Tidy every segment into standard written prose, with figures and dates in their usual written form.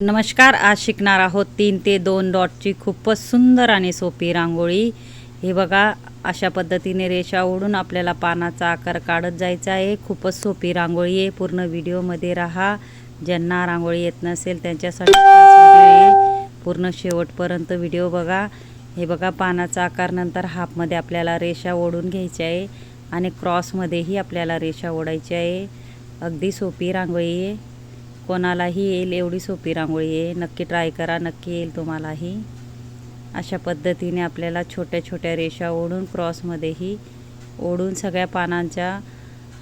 नमस्कार, आज शिकणार आहोत 3 ते 2 डॉटची खूपच सुंदर आणि सोपी रांगोळी। हे बघा, अशा पद्धतीने रेषा ओढून आपल्याला पानाचा आकार काढत जायचा आहे। खूपच सोपी रांगोळी आहे। पूर्ण व्हिडिओमध्ये राहा। ज्यांना रांगोळी येत नसेल त्यांच्यासाठी खास व्हिडिओ आहे। पूर्ण शेवटपर्यंत व्हिडिओ बघा। हे बघा, पानाचा आकार नंतर हाफमध्ये आपल्याला रेषा ओढून घ्यायची आहे आणि क्रॉसमध्येही आपल्याला रेषा ओढायची आहे। अगदी सोपी रांगोळी आहे। कोणालाही येईल एवढी सोपी रांगोळी आहे। नक्की ट्राय करा, नक्की येईल तुम्हालाही। अशा पद्धतीने आपल्याला छोट्या छोट्या रेषा ओढून क्रॉसमध्येही ओढून सगळ्या पानांच्या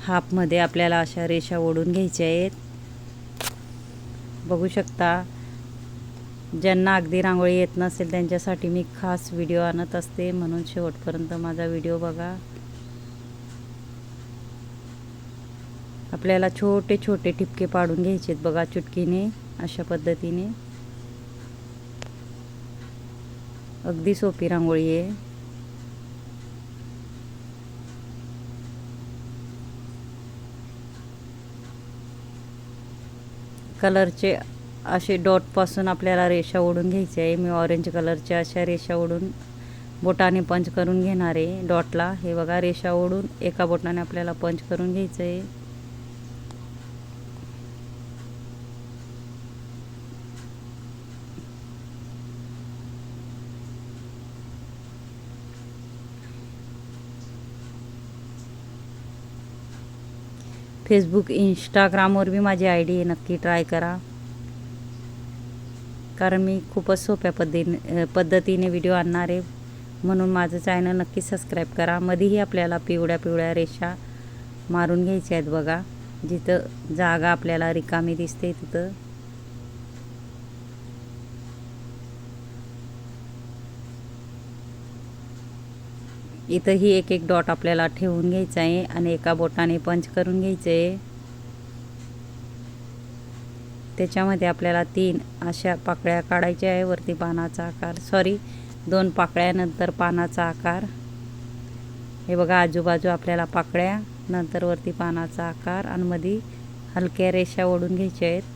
हाफमध्ये आपल्याला अशा रेषा ओढून घ्यायच्या आहेत। बघू शकता, ज्यांना अगदी रांगोळी येत नसेल त्यांच्यासाठी मी खास व्हिडिओ आणत असते, म्हणून शेवटपर्यंत माझा व्हिडिओ बघा। आपल्याला छोटे छोटे ठिपके पाडून घ्यायचे बघा चुटकीने, अशा पद्धतीने। अगदी सोपी रांगोळी आहे। कलरचे असे डॉटपासून आपल्याला रेषा ओढून घ्यायची आहे। मी ऑरेंज कलरच्या अशा रेषा ओढून बोटाने पंच करून घेणार आहे डॉटला। हे बघा, रेषा ओढून एका बोटाने आपल्याला पंच करून घ्यायचं आहे। फेसबुक, इंस्टाग्रामवर भी माझी ID आहे, नक्की ट्राय करा। कारण मी खूपच सोप्या पद्धतीने व्हिडिओ आणणार आहे, म्हणून माझं चॅनल नक्की सबस्क्राईब करा। मध्येही आपल्याला पिवळ्या पिवळ्या रेषा मारून घ्यायच्या आहेत बघा, जिथं जागा आपल्याला रिकामी दिसते तिथं। इथंही एक एक डॉट आपल्याला ठेवून घ्यायचा आहे आणि एका बोटाने पंच करून घ्यायचं आहे। त्याच्यामध्ये आपल्याला 3 अशा पाकळ्या काढायच्या आहे। वरती पानाचा आकार, 2 पाकळ्यानंतर पानाचा आकार। हे बघा, आजूबाजू आपल्याला पाकळ्या, नंतर वरती पानाचा आकार आणि मध्ये हलक्या रेषा ओढून घ्यायच्या आहेत।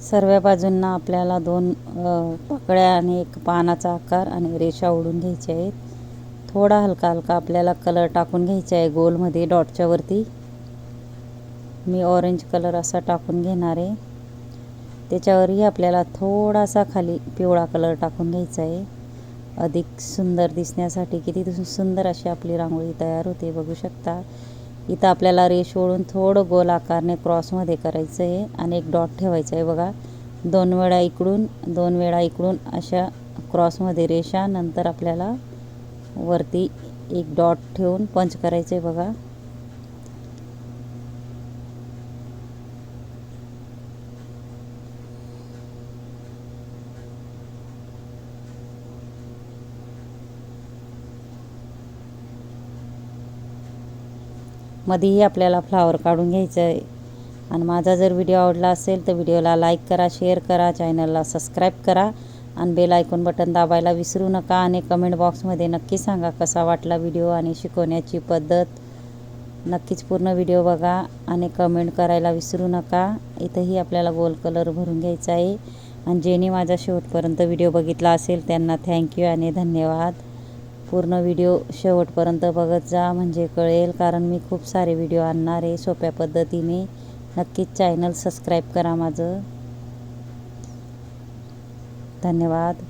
सर्व बाजूंना आपल्याला 2 पाकळ्या आणि एक पानाचा आकार आणि रेषा ओढून घ्यायच्या आहेत। थोडा हलका हलका आपल्याला कलर टाकून घ्यायचा आहे गोलमध्ये डॉटच्या वरती। मी ऑरेंज कलर असा टाकून घेणार आहे। त्याच्यावरही आपल्याला थोडासा खाली पिवळा कलर टाकून घ्यायचा आहे, अधिक सुंदर दिसण्यासाठी। किती सुंदर अशी आपली रांगोळी तयार होते, बघू शकता। इथं आपल्याला रेष ओढून थोडं गोल आकारने क्रॉसमध्ये करायचं आहे आणि एक डॉट ठेवायचा आहे बघा। 2 वेळा इकडून 2 वेळा इकडून अशा क्रॉसमध्ये रेषा, नंतर आपल्याला वरती एक डॉट ठेवून पंच करायचं आहे बघा। मध्येही आपल्याला फ्लावर काढून घ्यायचं आहे। आणि माझा जर व्हिडिओ आवडला असेल तर व्हिडिओला लाईक करा, शेअर करा, चॅनलला सबस्क्राईब करा आणि बेल आयकॉन बटन दाबायला विसरू नका। आणि कमेंट बॉक्समध्ये नक्की सांगा कसा वाटला व्हिडिओ आणि शिकवण्याची पद्धत। नक्कीच पूर्ण व्हिडिओ बघा आणि कमेंट करायला विसरू नका। इथंही आपल्याला गोल कलर भरून घ्यायचा आहे। आणि ज्यांनी माझा शेवटपर्यंत व्हिडिओ बघितला असेल त्यांना थँक्यू आणि धन्यवाद। पूर्ण व्हिडिओ शेवटपर्यंत बघत जा, म्हणजे कळेल, कारण मी खूप सारे व्हिडिओ आणणार आहे सोप्या पद्धतीने। नक्कीच चॅनल सबस्क्राईब करा माझं। धन्यवाद।